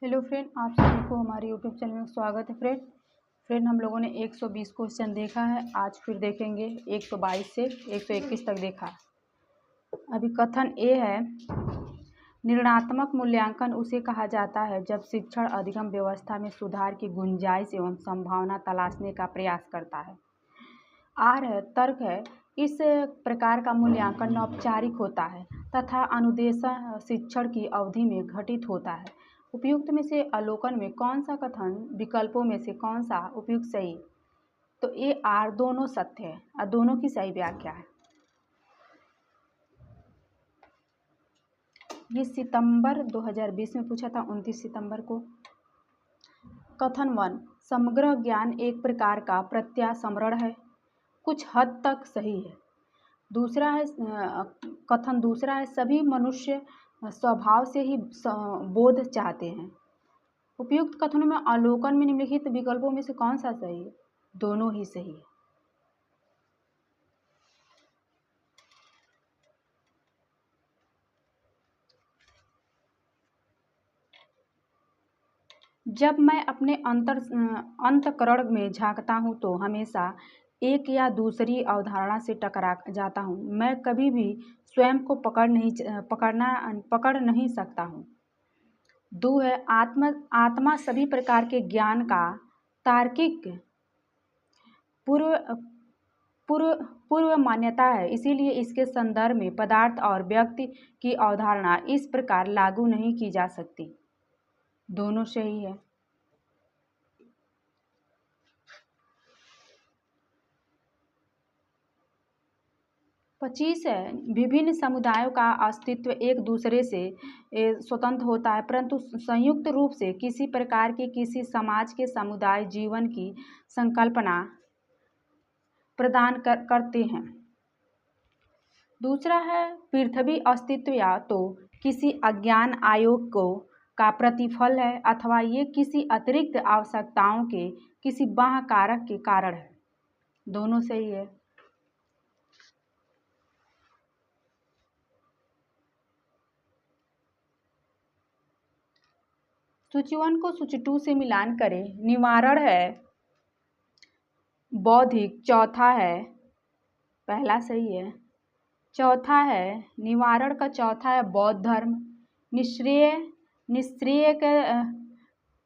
Hello friend, आप सभी को हमारे यूट्यूब चैनल में स्वागत है। फ्रेंड हम लोगों ने 120 क्वेश्चन देखा है। आज फिर देखेंगे 122 से 121 तक देखा। अभी कथन ए है, निर्णयात्मक मूल्यांकन उसे कहा जाता है जब शिक्षण अधिगम व्यवस्था में सुधार की गुंजाइश एवं संभावना तलाशने का प्रयास करता है। आर है, तर्क है, इस प्रकार का मूल्यांकन औपचारिक होता है तथा अनुदेशन शिक्षण की अवधि में घटित होता है। उपयुक्त में से अवलोकन में कौन सा कथन विकल्पों में से कौन सा उपयुक्त सही? तो ए आर दोनों सत्य है और दोनों की सही व्याख्या है। ये सितंबर 2020 में पूछा था, 29 सितंबर को। कथन 1, समग्र ज्ञान एक प्रकार का प्रत्यास्मरण है, कुछ हद तक सही है। दूसरा है कथन दूसरा है, सभी मनुष्य स्वभाव से ही बोध चाहते हैं। उपयुक्त कथनों में अवलोकन में निम्नलिखित विकल्पों में से कौन सा सही है? दोनों ही सही है। जब मैं अपने अंतःकरण में झांकता हूँ तो हमेशा एक या दूसरी अवधारणा से टकरा जाता हूँ। मैं कभी भी स्वयं को पकड़ नहीं सकता हूँ। दो है, आत्मा सभी प्रकार के ज्ञान का तार्किक पूर्व मान्यता है, इसीलिए इसके संदर्भ में पदार्थ और व्यक्ति की अवधारणा इस प्रकार लागू नहीं की जा सकती। दोनों सही है। पच्चीस है, विभिन्न समुदायों का अस्तित्व एक दूसरे से स्वतंत्र होता है, परंतु संयुक्त रूप से किसी प्रकार के किसी समाज के समुदाय जीवन की संकल्पना प्रदान करते हैं। दूसरा है, पृथ्वी अस्तित्व या तो किसी अज्ञान आयोग का प्रतिफल है अथवा ये किसी अतिरिक्त आवश्यकताओं के किसी बाह्य कारक के कारण है। दोनों सही है। सूची 1 को सूची 2 से मिलान करें। निवारण है बौद्धिक, चौथा है, पहला सही है। चौथा है, निवारण का चौथा है बौद्ध धर्म। निष्क्रिय का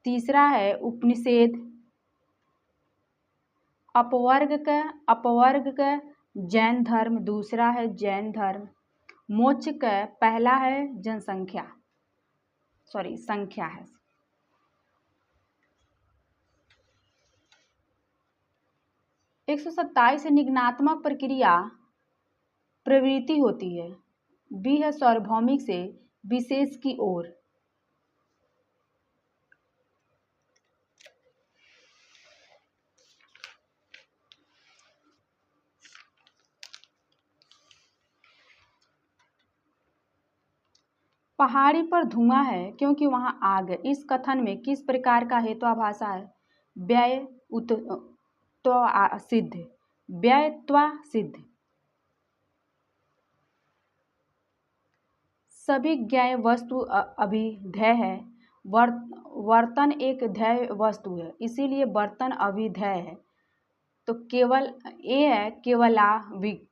तीसरा है उपनिषेध। अपवर्ग का जैन धर्म दूसरा है जैन धर्म। मोक्ष का पहला है संख्या है। एक 127 निगमनात्मक प्रक्रिया प्रवृत्ति होती है। बी है सार्वभौमिक से विशेष की ओर। पहाड़ी पर धुआं है क्योंकि वहां आग है। इस कथन में किस प्रकार का हेत्वाभाषा है? व्ययत्वा सिद्ध। सभी ज्ञेय वस्तु अभिधेय है। वर्तन एक ध्येय वस्तु है, इसीलिए बर्तन अभिधेय है। तो केवल ए है केवलाविक।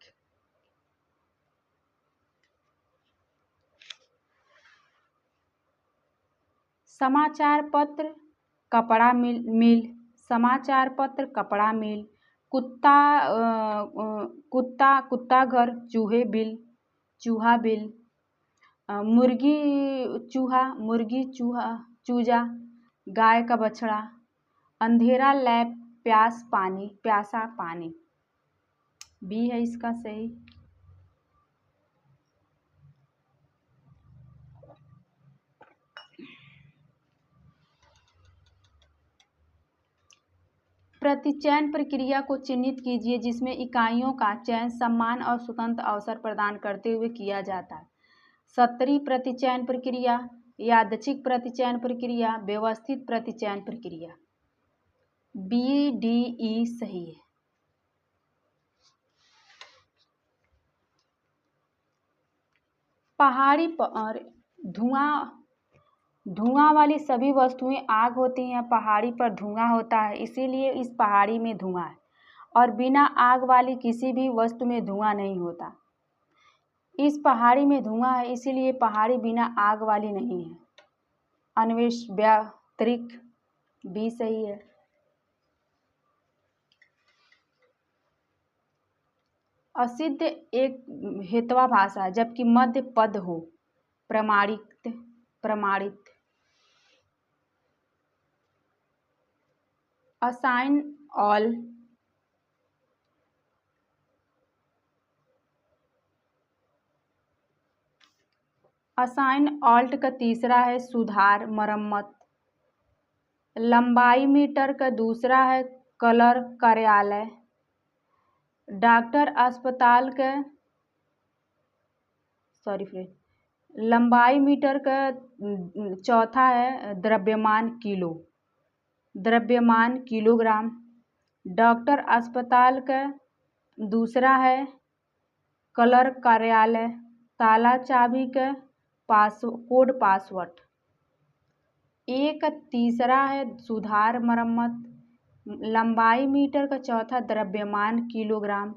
समाचार पत्र कपड़ा मिल। समाचार पत्र कपड़ा मिल। कुत्ता घर चूहा बिल। मुर्गी चूजा। गाय का बछड़ा। अंधेरा लैप प्यासा पानी। बी है इसका सही। प्रतिचयन प्रक्रिया को चिन्हित कीजिए जिसमें इकाइयों का चयन समान और स्वतंत्र अवसर प्रदान करते हुए किया जाता है। सत्तरी प्रतिचयन प्रक्रिया, यादृच्छिक प्रतिचयन प्रक्रिया, व्यवस्थित प्रतिचयन प्रक्रिया। बी डी ई सही है। पहाड़ी पर धुआं धुआं वाली सभी वस्तुएं आग होती हैं। पहाड़ी पर धुआं होता है, इसीलिए इस पहाड़ी में धुआं है। और बिना आग वाली किसी भी वस्तु में धुआं नहीं होता। इस पहाड़ी में धुआं है, इसीलिए पहाड़ी बिना आग वाली नहीं है। अन्वेष व्यातरिक बी सही है। असिद्ध एक हेतवा भाषा है, जबकि मध्य पद हो। प्रमाणित प्रमाणित। असाइन ऑल असाइन ऑल्ट का तीसरा है सुधार मरम्मत। लंबाई मीटर का दूसरा है कलर कार्यालय। डॉक्टर अस्पताल का लंबाई मीटर का चौथा है द्रव्यमान किलो, द्रव्यमान किलोग्राम। डॉक्टर अस्पताल का दूसरा है कलर कार्यालय। ताला चाबी का कोड पासवर्ड। एक तीसरा है सुधार मरम्मत। लंबाई मीटर का चौथा द्रव्यमान किलोग्राम।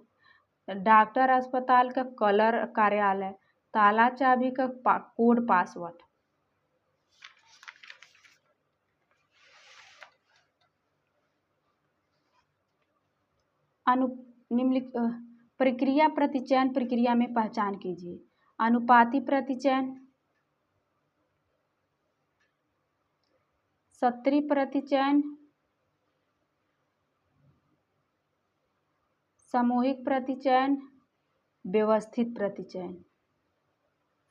डॉक्टर अस्पताल का कलर कार्यालय। ताला चाबी का कोड पासवर्ड। निम्नलिखित प्रक्रिया प्रतिचयन प्रक्रिया में पहचान कीजिए। अनुपाती प्रतिचयन, सत्री प्रतिचयन, सामूहिक प्रतिचयन, व्यवस्थित प्रतिचयन।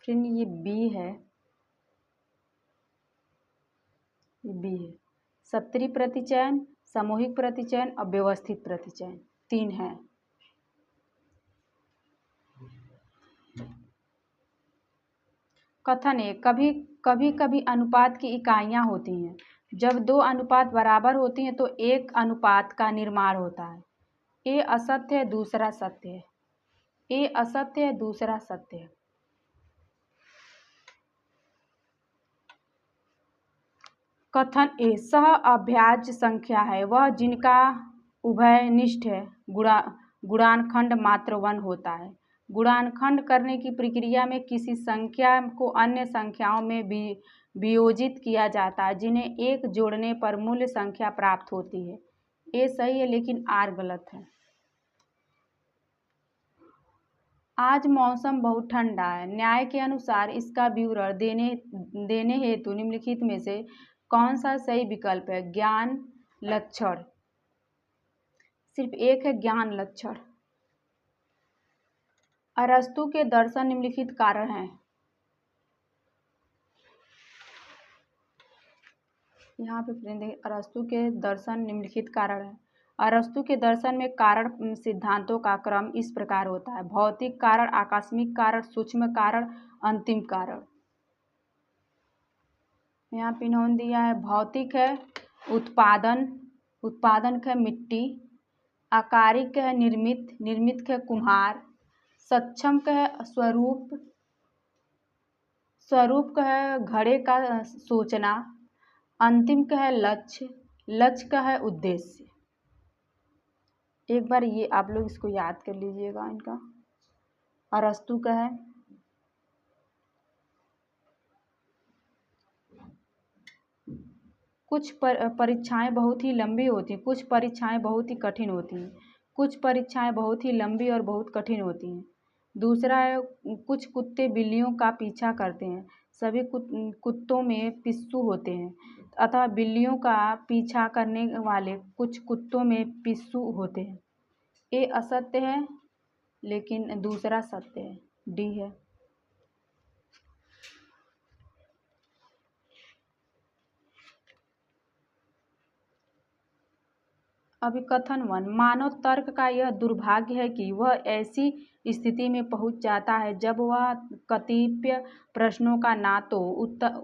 फ्रेंड ये बी है, ये बी है। सत्री प्रतिचयन, सामूहिक प्रतिचयन और व्यवस्थित प्रतिचयन 3 है। कथन है कभी अनुपात की इकाइयाँ होती हैं। जब 2 अनुपात बराबर होती हैं तो एक अनुपात का निर्माण होता है। ए असत्य है, दूसरा सत्य है। ए असत्य है, दूसरा सत्य है। कथन ए सह अभाज्य संख्या है वह जिनका उभयनिष्ठ है गुणानखंड मात्र 1 होता है। गुणानखंड करने की प्रक्रिया में किसी संख्या को अन्य संख्याओं में वियोजित किया जाता है, जिन्हें एक जोड़ने पर मूल्य संख्या प्राप्त होती है। ए सही है, लेकिन आर गलत है। आज मौसम बहुत ठंडा है। न्याय के अनुसार इसका विवरण देने हेतु निम्नलिखित में से कौन सा सही विकल्प है? ज्ञान लक्षण। सिर्फ एक है ज्ञान लक्षण। अरस्तु के दर्शन निम्नलिखित कारण हैं। यहाँ पे देखिए अरस्तु के दर्शन निम्नलिखित कारण है। अरस्तु के दर्शन में कारण सिद्धांतों का क्रम इस प्रकार होता है: भौतिक कारण, आकस्मिक कारण, सूक्ष्म कारण, अंतिम कारण। यहाँ पे इन्होंने दिया है भौतिक है उत्पादन का मिट्टी, आकारिक है निर्मित का कुम्हार, सक्षम का है स्वरूप का है घड़े का सोचना, अंतिम का है लक्ष्य का है उद्देश्य। एक बार ये आप लोग इसको याद कर लीजिएगा। इनका अरस्तु का है कुछ परीक्षाएं बहुत ही लंबी होती हैं, कुछ परीक्षाएं बहुत ही कठिन होती हैं। कुछ परीक्षाएं बहुत ही लंबी और बहुत कठिन होती हैं। दूसरा है कुछ कुत्ते बिल्लियों का पीछा करते हैं, सभी कुत्तों में पिस्सू होते हैं, अतः बिल्लियों का पीछा करने वाले कुछ कुत्तों में पिस्सू होते हैं। ए असत्य है, लेकिन दूसरा सत्य है, डी है। अभी कथन 1, मानव तर्क का यह दुर्भाग्य है कि वह ऐसी स्थिति में पहुंच जाता है जब वह कतिपय प्रश्नों का ना तो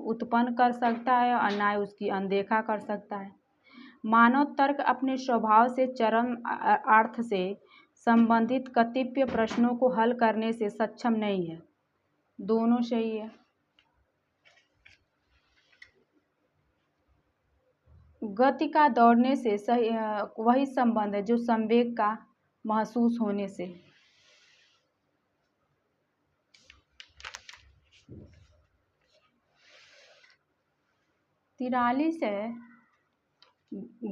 उत्पन्न कर सकता है और ना ही उसकी अनदेखा कर सकता है। मानव तर्क अपने स्वभाव से चरम अर्थ से संबंधित कतिपय प्रश्नों को हल करने से सक्षम नहीं है। दोनों सही है। गति का दौड़ने से सही वही संबंध है जो संवेग का महसूस होने से। 43 है,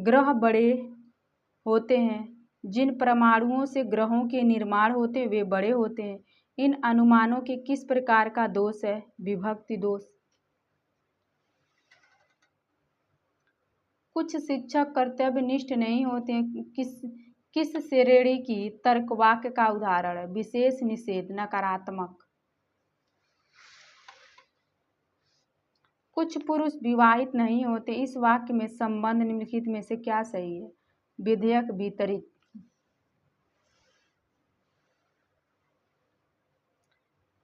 ग्रह बड़े होते हैं। जिन परमाणुओं से ग्रहों के निर्माण होते हैं वे बड़े होते हैं। इन अनुमानों के किस प्रकार का दोष है? विभक्ति दोष। कुछ शिक्षक कर्तव्यनिष्ठ नहीं होते हैं। किस श्रेणी की तर्कवाक्य का उदाहरण है? विशेष निषेध, नकारात्मक। कुछ पुरुष विवाहित नहीं होते। इस वाक्य में संबंध निम्नलिखित में से क्या सही है? विधेयक वितरित।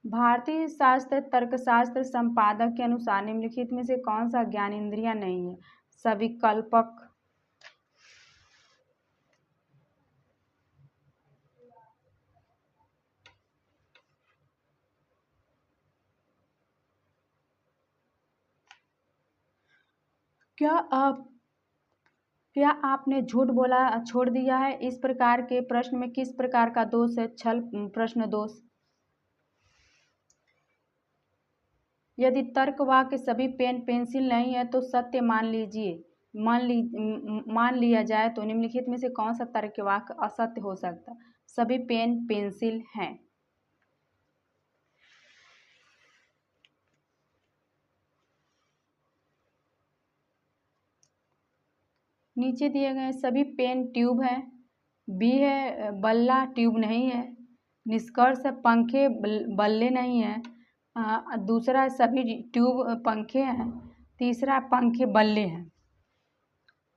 भारतीय शास्त्र तर्कशास्त्र संपादक के अनुसार निम्नलिखित में से कौन सा ज्ञानेंद्रिय नहीं है? सविकल्पक। क्या आपने झूठ बोला छोड़ दिया है? इस प्रकार के प्रश्न में किस प्रकार का दोष है? छल प्रश्न दोष। यदि तर्क वाक्य सभी पेन पेंसिल नहीं है तो सत्य मान लिया जाए तो निम्नलिखित में से कौन सा तर्क वाक्य असत्य हो सकता? सभी पेन पेंसिल हैं। नीचे दिए गए सभी पेन ट्यूब हैं। बी है बल्ला ट्यूब नहीं है। निष्कर्ष है पंखे बल्ले नहीं है। दूसरा सभी ट्यूब पंखे हैं। तीसरा पंखे बल्ले हैं।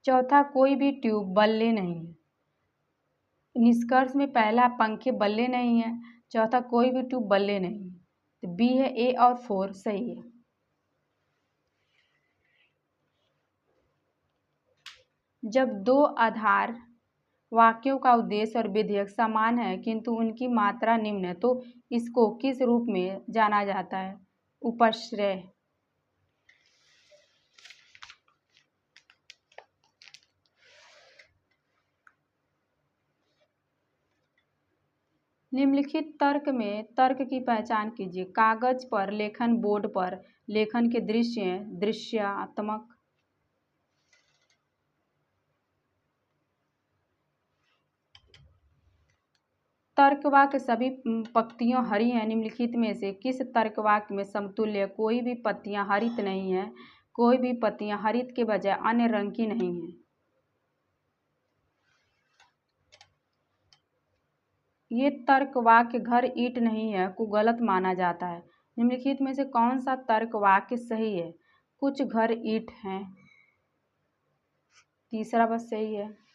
चौथा कोई भी ट्यूब बल्ले नहीं है। निष्कर्ष में पहला पंखे बल्ले नहीं है, चौथा कोई भी ट्यूब बल्ले नहीं है। तो बी है ए और 4 सही है। जब दो आधार वाक्यों का उद्देश्य और विधेयक समान है किंतु उनकी मात्रा निम्न है तो इसको किस रूप में जाना जाता है? उपश्रय। निम्नलिखित तर्क में तर्क की पहचान कीजिए। कागज पर लेखन, बोर्ड पर लेखन के दृश्य दृश्यात्मक। तर्कवाक्य सभी पत्तियां हरी हैं। निम्नलिखित में से किस तर्कवाक्य में समतुल्य? कोई भी पत्तियां हरित नहीं है। कोई भी पत्तियां हरित के बजाय अन्य रंग की नहीं है। ये तर्कवाक्य घर ईंट नहीं है को गलत माना जाता है। निम्नलिखित में से कौन सा तर्कवाक्य सही है? कुछ घर ईंट हैं। तीसरा बस सही है।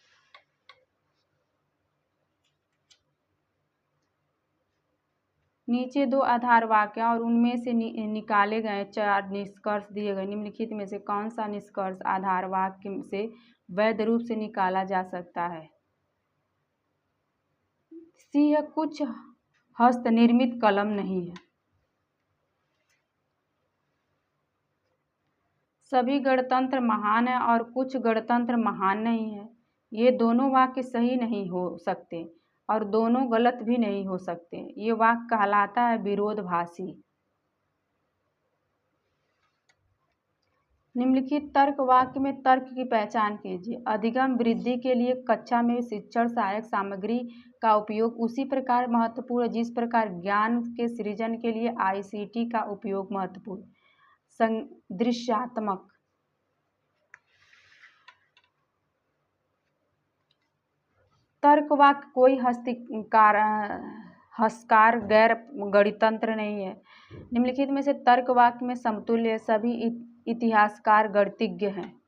नीचे दो आधार वाक्य और उनमें से निकाले गए 4 निष्कर्ष दिए गए। निम्नलिखित में से कौन सा निष्कर्ष आधार वाक्य से वैध रूप से निकाला जा सकता है? सी है कुछ हस्तनिर्मित कलम नहीं है। सभी गणतंत्र महान है और कुछ गणतंत्र महान नहीं है। ये दोनों वाक्य सही नहीं हो सकते और दोनों गलत भी नहीं हो सकते। ये वाक्य कहलाता है विरोधाभासी। निम्नलिखित तर्क वाक्य में तर्क की पहचान कीजिए। अधिगम वृद्धि के लिए कक्षा में शिक्षण सहायक सामग्री का उपयोग उसी प्रकार महत्वपूर्ण जिस प्रकार ज्ञान के सृजन के लिए ICT का उपयोग महत्वपूर्ण। दृश्यात्मक। तर्क वाक्य कोई हस्तकार गैर गणितंत्र नहीं है। निम्नलिखित में से तर्क वाक्य में समतुल्य सभी इतिहासकार गणितज्ञ हैं।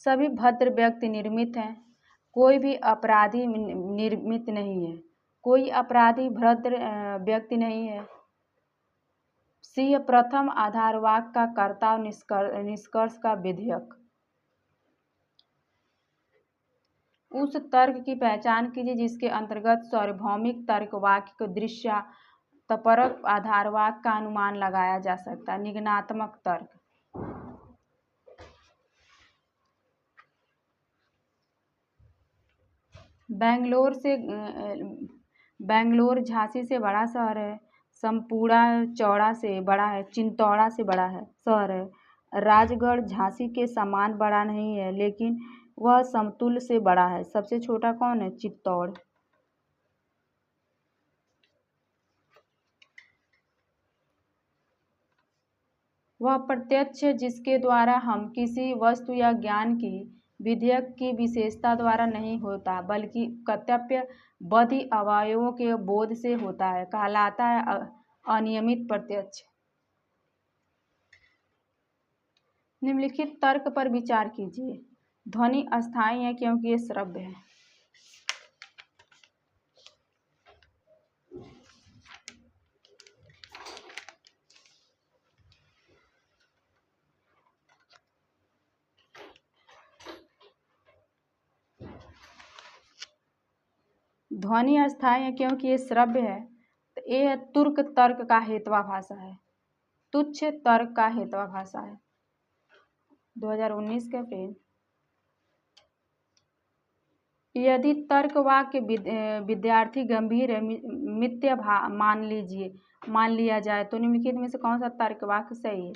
सभी भद्र व्यक्ति निर्मित हैं। कोई भी अपराधी निर्मित नहीं है। कोई अपराधी भद्र व्यक्ति नहीं है। सी प्रथम आधार वाक्य का कर्ता और निष्कर्ष का विधेयक। उस तर्क की पहचान कीजिए जिसके अंतर्गत सार्वभौमिक तर्क वाक्य को दृश्यात्मक आधार वाक्य का अनुमान लगाया जा सकता है। निगमनात्मक तर्क। बेंगलोर झांसी से बड़ा शहर है। संपूर्ण चौड़ा से बड़ा है, चित्तौड़ा से बड़ा है शहर है। राजगढ़ झांसी के समान बड़ा नहीं है, लेकिन वह समतुल्य से बड़ा है। सबसे छोटा कौन है? चित्तौड़। वह प्रत्यक्ष जिसके द्वारा हम किसी वस्तु या ज्ञान की विधेयक की विशेषता द्वारा नहीं होता, बल्कि कर्तव्य बद्धि अवयवों के बोध से होता है, कहलाता है अनियमित प्रत्यक्ष। निम्नलिखित तर्क पर विचार कीजिए। ध्वनि अस्थायी है क्योंकि ये श्रव्य है। ध्वनि अस्थायी है क्योंकि ये श्रव्य है। तो ये है तुर्क तर्क का हेतवा भाषा है, तुच्छ तर्क का हेतवा भाषा है। 2019 का फ्रेंड। यदि तर्क वाक्य विद्यार्थी गंभीर है, मिथ्या मान लिया जाए तो निम्नलिखित में से कौन सा तर्क वाक्य सही है?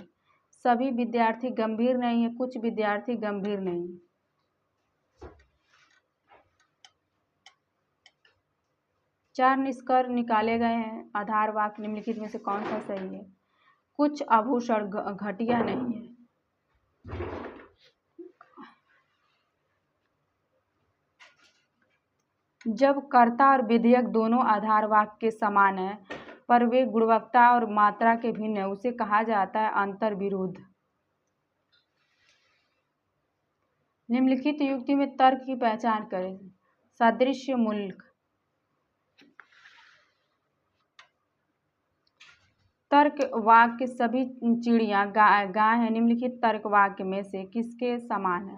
सभी विद्यार्थी गंभीर नहीं है, कुछ विद्यार्थी गंभीर नहीं। चार निष्कर्ष निकाले गए हैं। आधार वाक्य निम्नलिखित में से कौन सा सही है? कुछ आभूषण घटिया नहीं है। जब कर्ता और विधेयक दोनों आधार वाक्य के समान है, पर वे गुणवत्ता और मात्रा के भिन्न है, उसे कहा जाता है अंतर विरोध। निम्नलिखित युक्ति में तर्क की पहचान करें। सादृश्य मूल्य। तर्क वाक्य सभी चिड़िया गाय है। निम्नलिखित तर्क वाक्य में से किसके समान है?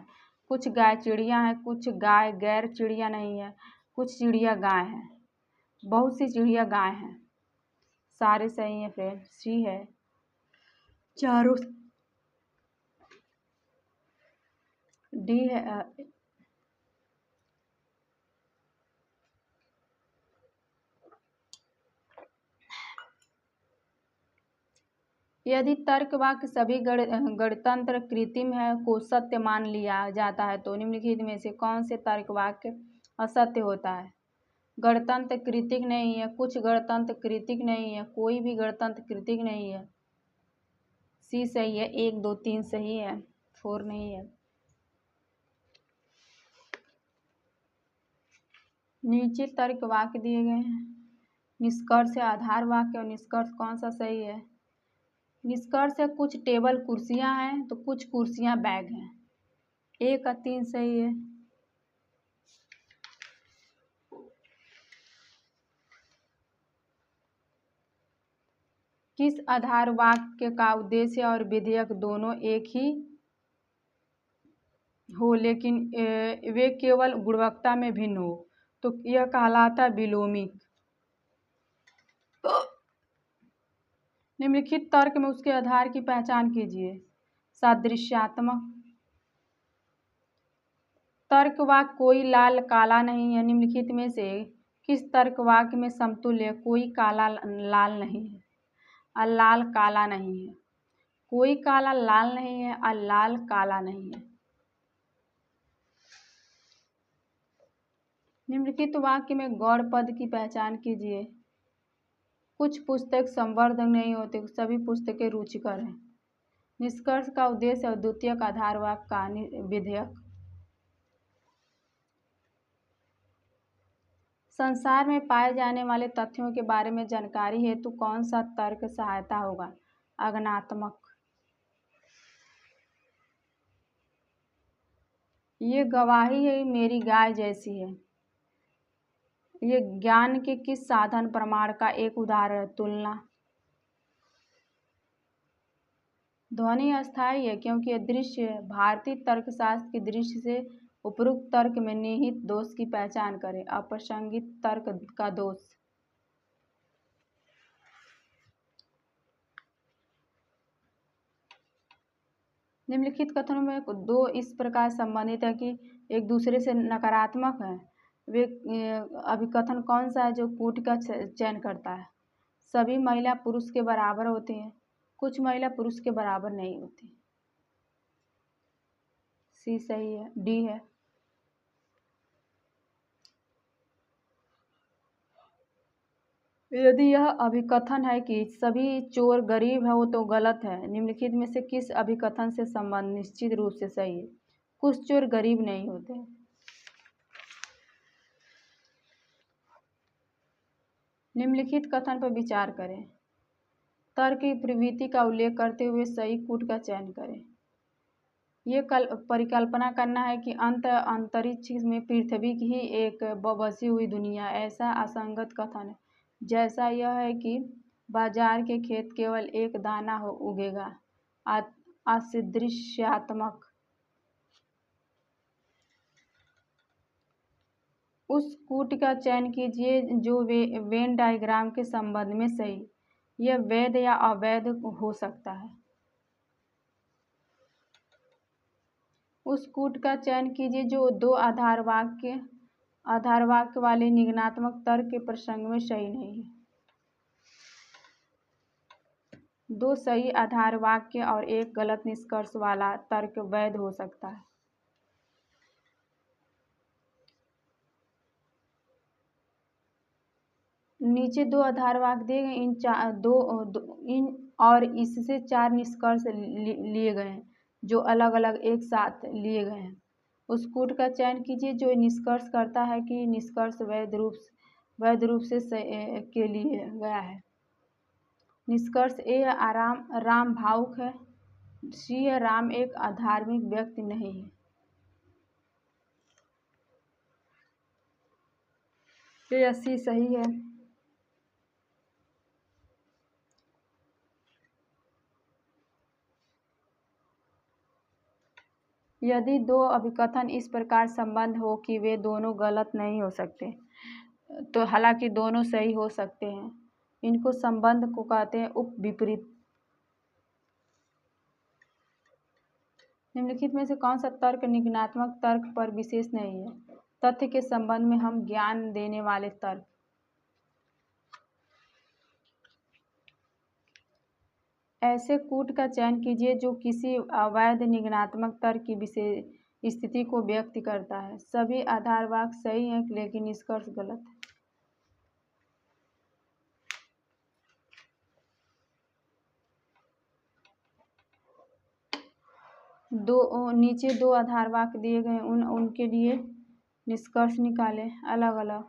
कुछ गाय चिड़िया है, कुछ गाय गैर चिड़िया नहीं है, कुछ चिड़िया गाय है, बहुत सी चिड़िया गाय हैं। सारे सही है फ्रेंड, सी है चारों। डी है। यदि तर्क वाक्य सभी गणतंत्र कृत्रिम है को सत्य मान लिया जाता है तो निम्नलिखित में से कौन से तर्क वाक्य असत्य होता है? गणतंत्र कृत्रिम नहीं है, कुछ गणतंत्र कृत्रिम नहीं है, कोई भी गणतंत्र कृत्रिम नहीं है। सी सही है। 1 2 3 सही है, 4 नहीं है। नीचे तर्क वाक्य दिए गए हैं। निष्कर्ष है आधार वाक्य और निष्कर्ष कौन सा सही है? निष्कर्ष है कुछ टेबल कुर्सियां हैं तो कुछ कुर्सियां बैग हैं। 1 और 3 सही है। किस आधार वाक्य का उद्देश्य और विधेयक दोनों एक ही हो, लेकिन वे केवल गुणवत्ता में भिन्न हो, तो यह कहलाता विलोमिक। निम्नलिखित तर्क में उसके आधार की पहचान कीजिए। सादृश्यात्मक तर्क वाक्य कोई लाल काला नहीं है। निम्नलिखित में से किस तर्क वाक्य में समतुल्य कोई काला लाल नहीं है और लाल काला नहीं है? कोई काला लाल नहीं है और लाल काला नहीं है। निम्नलिखित वाक्य में गौड़ पद की पहचान कीजिए। कुछ पुस्तक संवर्धक नहीं होते, सभी पुस्तकें रुचिकर हैं। निष्कर्ष का उद्देश्य और द्वितीयक आधार वाक्य का विधेयक। संसार में पाए जाने वाले तथ्यों के बारे में जानकारी हेतु कौन सा तर्क सहायता होगा? अज्ञानात्मक। ये गवाही है मेरी गाय जैसी है। ये ज्ञान के किस साधन प्रमाण का एक उदाहरण है? तुलना। ध्वनि अस्थायी है क्योंकि यह दृश्य है। भारतीय तर्कशास्त्र की दृष्टि से उपरोक्त तर्क में निहित दोष की पहचान करें। अप्रासंगिक तर्क का दोष। निम्नलिखित कथनों में दो इस प्रकार संबंधित है कि एक दूसरे से नकारात्मक है। वे अभिकथन कौन सा है जो कूट का चयन करता है? सभी महिला पुरुष के बराबर होती हैं, कुछ महिला पुरुष के बराबर नहीं होती। सी सही है, डी है। यदि यह अभिकथन है कि सभी चोर गरीब है, वो तो गलत है। निम्नलिखित में से किस अभिकथन से संबंध निश्चित रूप से सही है? कुछ चोर गरीब नहीं होते। निम्नलिखित कथन पर विचार करें। तर्क की प्रवृत्ति का उल्लेख करते हुए सही कूट का चयन करें। ये परिकल्पना करना है कि अंतरिक्ष में पृथ्वी ही एक बसी हुई दुनिया, ऐसा असंगत कथन है, जैसा यह है कि बाजार के खेत केवल एक दाना उगेगा। असादृश्यात्मक। उस कूट का चयन कीजिए जो वेन डायग्राम के संबंध में सही, यह वैध या अवैध हो सकता है। उस कूट का चयन कीजिए जो दो आधार वाक्य वाले निगमनात्मक तर्क के प्रसंग में सही नहीं है। दो सही आधार वाक्य और एक गलत निष्कर्ष वाला तर्क वैध हो सकता है। नीचे दो आधार वाक्य दिए गए, इन और इससे चार निष्कर्ष लिए गए हैं जो अलग अलग एक साथ लिए गए हैं। उस कूट का चयन कीजिए जो निष्कर्ष करता है कि निष्कर्ष वैध रूप से के लिए गया है। निष्कर्ष ए राम भावुक है। सी है राम एक अधार्मिक व्यक्ति नहीं है। ये सी सही है। यदि दो अभिकथन इस प्रकार संबंध हो कि वे दोनों गलत नहीं हो सकते, तो हालांकि दोनों सही हो सकते हैं, इनको संबंध को कहते हैं उपविपरीत। निम्नलिखित में से कौन सा तर्क निगमनात्मक तर्क पर विशेष नहीं है? तथ्य के संबंध में हम ज्ञान देने वाले तर्क। ऐसे कूट का चयन कीजिए जो किसी अवैध निगमनात्मक तर्क की विशेष स्थिति को व्यक्त करता है। सभी आधार वाक्य सही हैं लेकिन निष्कर्ष गलत है। नीचे दो आधार वाक्य दिए गए, उनके लिए निष्कर्ष निकालें अलग अलग।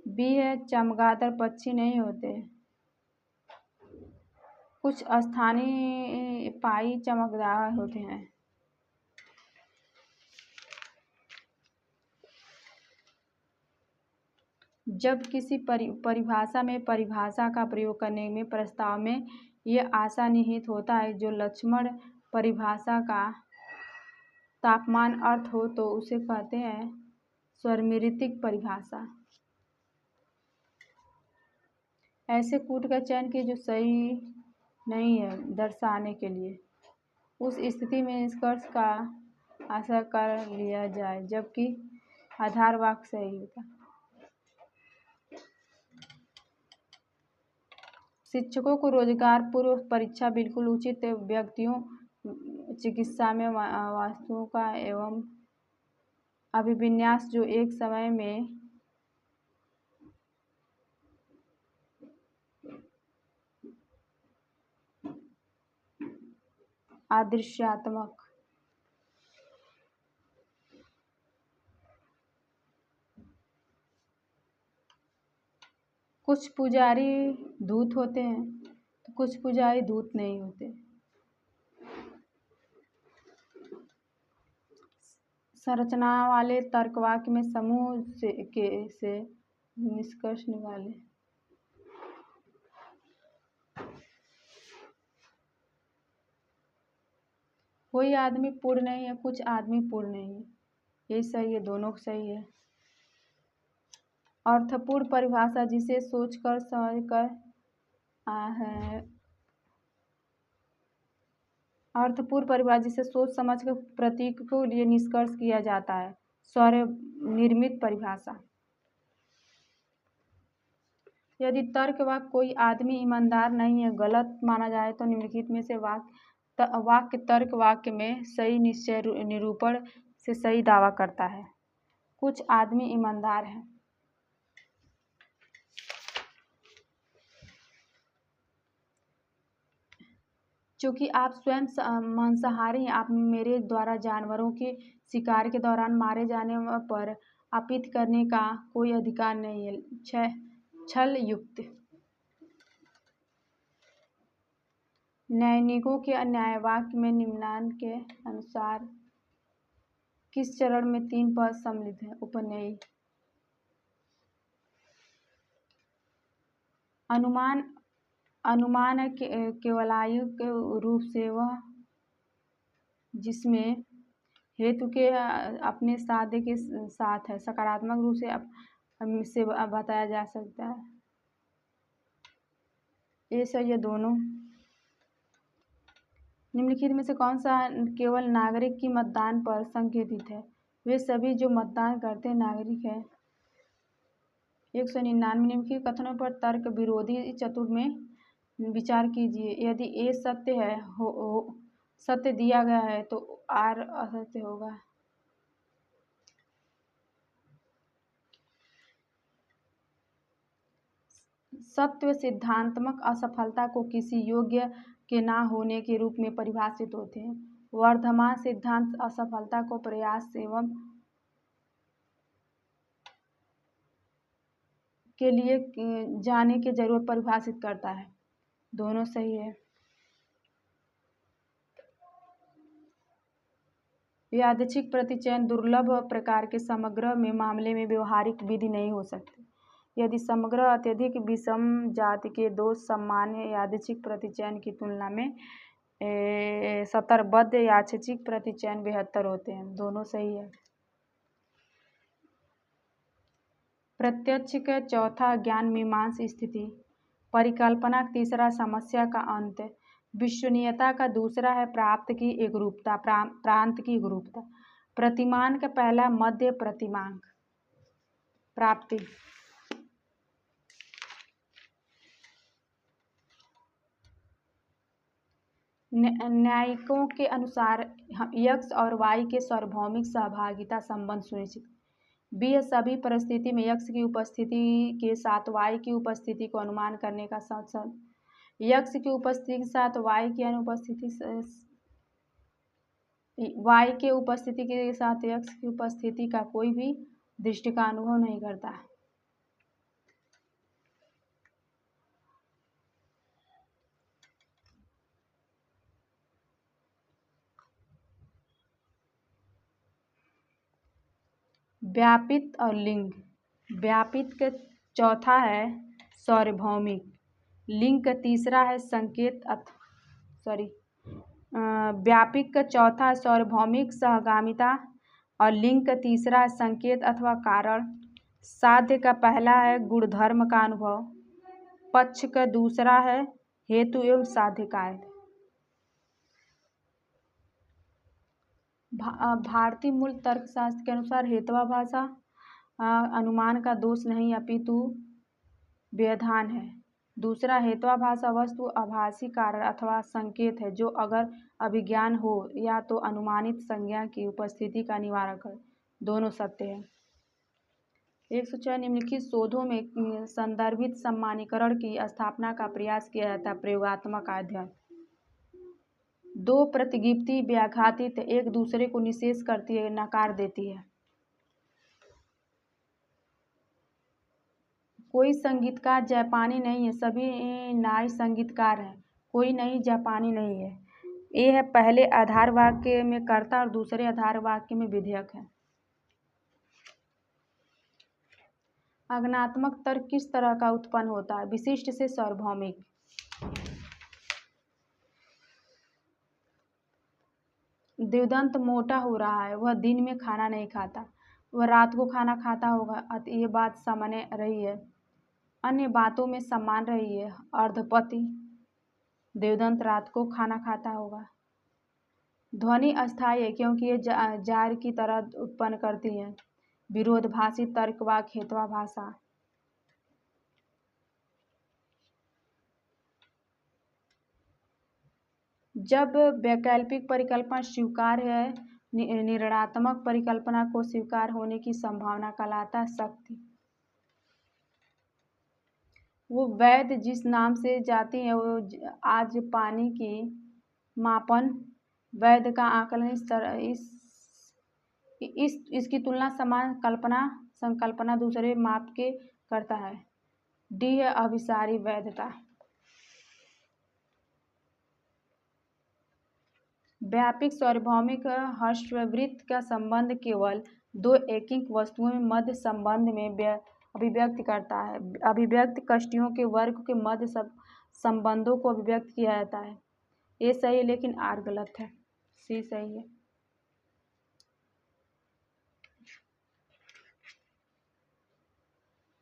बी है चमगादड़ पक्षी नहीं होते। कुछ स्थानीय पाई चमकदार होते हैं। जब किसी परिभाषा में परिभाषा का प्रयोग करने में प्रस्ताव में यह आशा निहित होता है जो लक्षण परिभाषा का तापमान अर्थ हो तो उसे कहते हैं स्वरमितिक परिभाषा। ऐसे कूट का चयन की जो सही नहीं है दर्शाने के लिए, उस स्थिति में निष्कर्ष का आशा कर लिया जाए जबकि आधार वाक्य सही होता। शिक्षकों को रोजगार पूर्व परीक्षा बिल्कुल उचित व्यक्तियों, चिकित्सा में वस्तुओं का एवं अभिविन्यास जो एक समय में अदृश्यात्मक। कुछ पुजारी दूत होते हैं तो कुछ पुजारी दूत नहीं होते। संरचना वाले तर्कवाक्य में समूह से निष्कर्ष निकालें। कोई आदमी पूर्ण नहीं है, कुछ आदमी पूर्ण नहीं है, ये सही है, दोनों सही है। अर्थपूर्ण परिभाषा जिसे सोचकर समझकर है। अर्थपूर्ण परिभाषा जिसे सोच समझकर प्रतीक को लिए निष्कर्ष किया जाता है। स्वनिर्मित परिभाषा। यदि तर्क वाक्य कोई आदमी ईमानदार नहीं है गलत माना जाए तो निम्नलिखित में से वाक्य तर्क वाक्य में सही निश्चय निरूपण से सही दावा करता है। कुछ आदमी ईमानदार हैं। चूँकि आप स्वयं मांसाहारी हैं, आप मेरे द्वारा जानवरों के शिकार के दौरान मारे जाने पर आपित करने का कोई अधिकार नहीं है। छल युक्त। न्यायिकों के न्याय वाक्य में निम्नांक के अनुसार किस चरण में 3 पद सम्मिलित हैं? उपन्यायी। अनुमान है केवलायु के रूप से वह जिसमें हेतु के अपने साध्य के साथ है, सकारात्मक रूप से बताया जा सकता है। ये सही है दोनों। निम्नलिखित में से कौन सा केवल नागरिक की मतदान पर संकेतित है? वे सभी जो मतदान करते हैं नागरिक हैं। 199 निम्नलिखित कथनों पर तर्क विरोधी चतुर में विचार कीजिए। यदि ए सत्य है सत्य दिया गया है तो आर असत्य होगा। सत्य सिद्धांतमक असफलता को किसी योग्य के ना होने के रूप में परिभाषित होते हैं। वर्तमान सिद्धांत असफलता को प्रयास एवं के लिए जाने की जरूरत परिभाषित करता है। दोनों सही है। यादृच्छिक प्रतिचयन दुर्लभ प्रकार के समग्र में मामले में व्यवहारिक विधि नहीं हो सकती। यदि समग्र अत्यधिक विषम जाति के दो सामान्य यादृच्छिक प्रतिचयन की तुलना में सतरबद्ध यादृच्छिक प्रतिचयन बेहतर होते हैं। दोनों सही है। प्रत्यक्ष का चौथा ज्ञान मीमांसा स्थिति। परिकल्पना तीसरा समस्या का अंत। विश्वसनीयता का दूसरा है प्राप्त की एकरूपता प्रांत की एकरूपता। प्रतिमान का पहला मध्य प्रतिमांक प्राप्ति। न्यायिकों के अनुसार x और y के सार्वभौमिक सहभागिता संबंध सुनिश्चित। b है सभी परिस्थिति में x की उपस्थिति के साथ y की उपस्थिति को अनुमान करने का साधन। x की उपस्थिति के साथ y की अनुपस्थिति y के उपस्थिति के साथ x की उपस्थिति का कोई भी दृष्टि का अनुभव नहीं करता। व्यापित और लिंग। व्यापित का चौथा है सार्वभौमिक। लिंग का तीसरा है संकेत व्यापिक का चौथा है सार्वभौमिक सहगामिता और लिंग का तीसरा है संकेत अथवा कारण। साध्य का पहला है गुणधर्म का अनुभव। पक्ष का दूसरा है हेतु एवं साध्य कार्य। भारतीय मूल तर्कशास्त्र के अनुसार हेत्वाभाषा अनुमान का दोष नहीं अपितु व्यवधान है। दूसरा हेत्वाभाषा वस्तु आभासी कारण अथवा संकेत है जो अगर अभिज्ञान हो या तो अनुमानित संज्ञा की उपस्थिति का निवारण कर। दोनों सत्य है। 104 निम्नलिखित शोधों में संदर्भित सामान्यीकरण की स्थापना का प्रयास किया जाता है। प्रयोगात्मक अध्ययन। दो प्रतिगिप्ति व्याघातित एक दूसरे को निषेध करती है नकार देती है। कोई संगीतकार जापानी नहीं है सभी नाई संगीतकार हैं। कोई नहीं जापानी नहीं है। ये है पहले आधार वाक्य में कर्ता और दूसरे आधार वाक्य में विधेयक है। आगमनात्मक तर्क किस तरह का उत्पन्न होता है? विशिष्ट से सार्वभौमिक। देवदंत मोटा हो रहा है वह दिन में खाना नहीं खाता, वह रात को खाना खाता होगा अतः ये बात सामान्य रही है। अन्य बातों में समान रही है। अर्धपति देवदंत रात को खाना खाता होगा। ध्वनि अस्थायी है क्योंकि ये जार की तरह उत्पन्न करती है। विरोधभासी तर्कवाक हेतवा भाषा। जब वैकल्पिक परिकल्पना स्वीकार्य है, निर्णयात्मक परिकल्पना को स्वीकार होने की संभावना कहलाता है शक्ति। वो वैध जिस नाम से जाती है वो आज पानी की मापन वैध का आकलन इसकी तुलना समान संकल्पना दूसरे माप के करता है। डी है अभिसारी वैधता। व्यापक सार्वभौमिक हर्षवृत्त का संबंध केवल दो एकिक वस्तुओं में मध्य संबंध में अभिव्यक्त करता है। अभिव्यक्त कष्टियों के वर्ग के मध्य संबंधों को अभिव्यक्त किया जाता है। ये सही है लेकिन आर गलत है, सी सही है।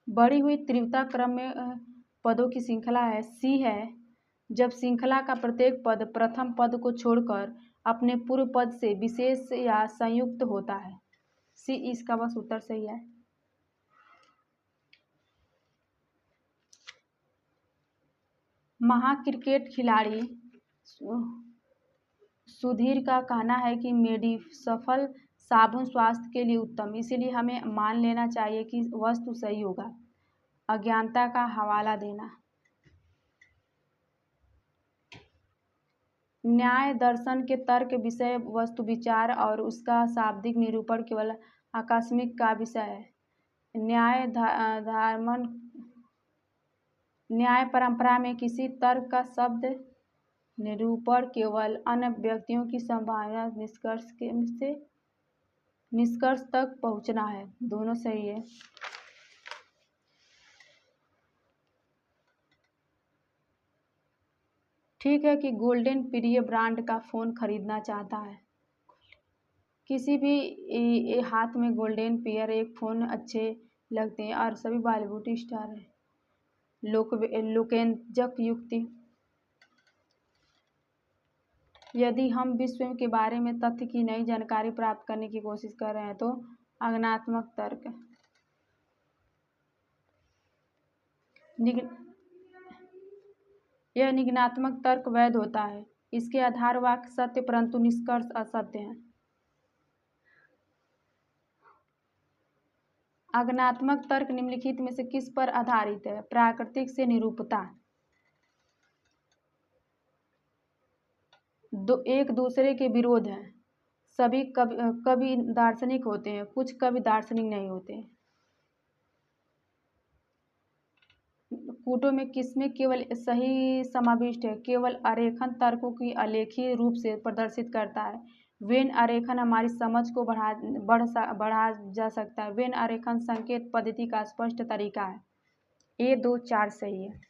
बढ़ी हुई तीव्रता क्रम में पदों की श्रृंखला है, सी है। जब श्रृंखला का प्रत्येक पद प्रथम पद को छोड़कर अपने पूर्व पद से विशेष या संयुक्त होता है, सी इसका बस उत्तर सही है। महाक्रिकेट खिलाड़ी सुधीर का कहना है कि मेडिसफल साबुन स्वास्थ्य के लिए उत्तम, इसलिए हमें मान लेना चाहिए कि वस्तु सही होगा। अज्ञानता का हवाला देना। न्याय दर्शन के तर्क विषय वस्तु विचार और उसका शाब्दिक निरूपण केवल आकस्मिक का विषय है। न्याय परंपरा में किसी तर्क का शब्द निरूपण केवल अन्य व्यक्तियों की संभावना निष्कर्ष तक पहुंचना है। दोनों सही है। ठीक है कि गोल्डन प्रिय ब्रांड का फ़ोन खरीदना चाहता है। किसी भी हाथ में गोल्डन पेयर एक फ़ोन अच्छे लगते हैं और सभी बॉलीवुड स्टार हैं। लोकेंजक युक्ति। यदि हम विश्व के बारे में तथ्य की नई जानकारी प्राप्त करने की कोशिश कर रहे हैं तो आगमनात्मक तर्क। यह निगमनात्मक तर्क वैध होता है। इसके आधार वाक्य सत्य परंतु निष्कर्ष असत्य हैं। आगमनात्मक तर्क निम्नलिखित में से किस पर आधारित है? प्राकृतिक से निरूपता। एक दूसरे के विरोध हैं। सभी कवि दार्शनिक होते हैं, कुछ कवि दार्शनिक नहीं होते। कूटों में किसमें केवल सही समाविष्ट है? केवल आरेखन तर्कों की आलेखीय रूप से प्रदर्शित करता है। वेन आरेखन हमारी समझ को बढ़ा जा सकता है। वेन आरेखन संकेत पद्धति का स्पष्ट तरीका है। ये 2 4 सही है।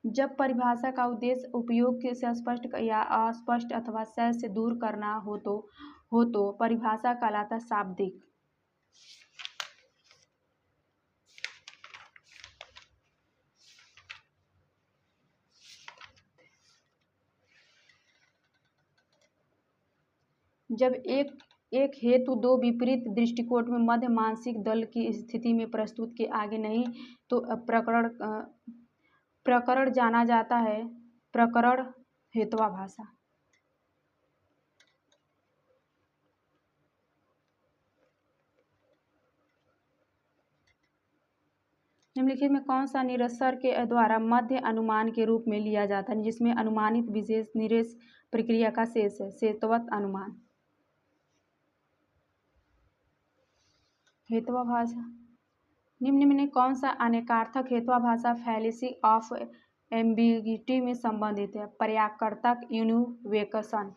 जब परिभाषा का उद्देश्य उपयोग से स्पष्ट या अस्पष्ट अथवा शय से दूर करना हो तो परिभाषा कहलाता है शाब्दिक। जब एक हेतु दो विपरीत दृष्टिकोण में मध्य मानसिक दल की स्थिति में प्रस्तुत के आगे नहीं तो प्रकरण जाना जाता है। प्रकरण हेतवा भाषा। निम्नलिखित में कौन सा निरसर के द्वारा मध्य अनुमान के रूप में लिया जाता है जिसमें अनुमानित विशेष निरेश प्रक्रिया का शेष है? शेषवत अनुमान। हेतवा भाषा। निम्न में कौन सा अनेकार्थक हेतवा भाषा फैलेसी ऑफ एम्बिगिटी में संबंधित है? पर्यायकर्तक यूनिवेकसन।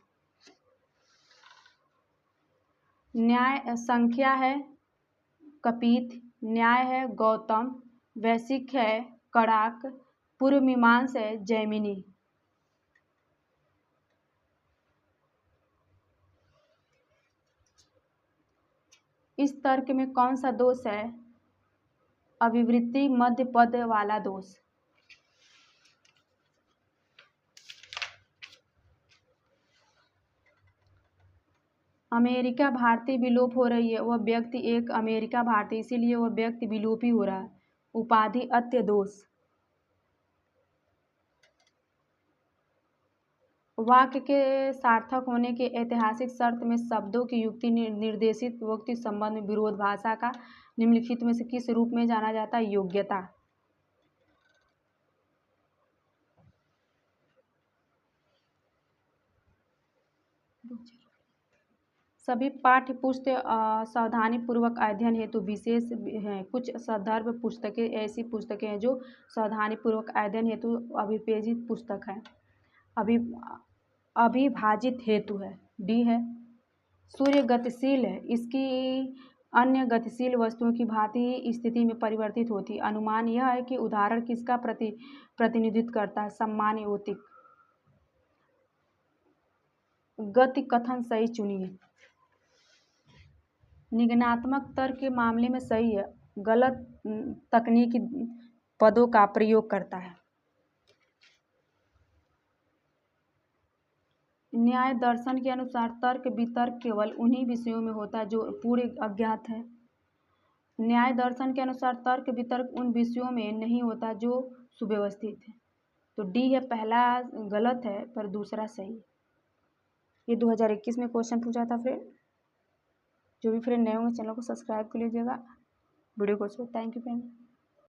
न्याय संख्या है कपित, न्याय है गौतम, वैशिक है कड़ाक, पूर्व मीमांस है जैमिनी। इस तर्क में कौन सा दोष है? अभिवृत्ति मध्य पद वाला दोष। अमेरिका भारतीय विलोप हो रही है, वह व्यक्ति एक अमेरिका भारतीय, इसीलिए वह व्यक्ति विलोपी हो रहा है। उपाधि अत्यदोष। वाक्य के सार्थक होने के ऐतिहासिक शर्त में शब्दों की युक्ति निर्देशित वक्ति संबंध में विरोध। भाषा का निम्नलिखित में से किस रूप में जाना जाता है? योग्यता। सभी पाठ्य पुस्तक सावधानी पूर्वक अध्ययन हेतु विशेष हैं। कुछ संदर्भ पुस्तकें ऐसी पुस्तकें हैं जो सावधानी पूर्वक अध्ययन हेतु अभिपेजित पुस्तक है। अभिभाजित हेतु है, डी है। सूर्य गतिशील है, इसकी अन्य गतिशील वस्तुओं की भांति स्थिति में परिवर्तित होती। अनुमान यह है कि उदाहरण किसका प्रतिनिधित्व करता है? सम्मान्य औतिक। गति कथन सही चुनिए। निगमनात्मक तर्क के मामले में सही है, गलत तकनीकी पदों का प्रयोग करता है। न्याय दर्शन के अनुसार तर्क वितर्क केवल उन्हीं विषयों में होता है जो पूरे अज्ञात है। न्याय दर्शन के अनुसार तर्क वितर्क उन विषयों में नहीं होता जो सुव्यवस्थित है। तो डी है, पहला गलत है पर दूसरा सही। ये 2021 में क्वेश्चन पूछा था फ्रेंड। जो भी फ्रेंड नए होंगे चैनल को सब्सक्राइब कर लीजिएगा। वीडियो को थैंक यू फ्रेंड।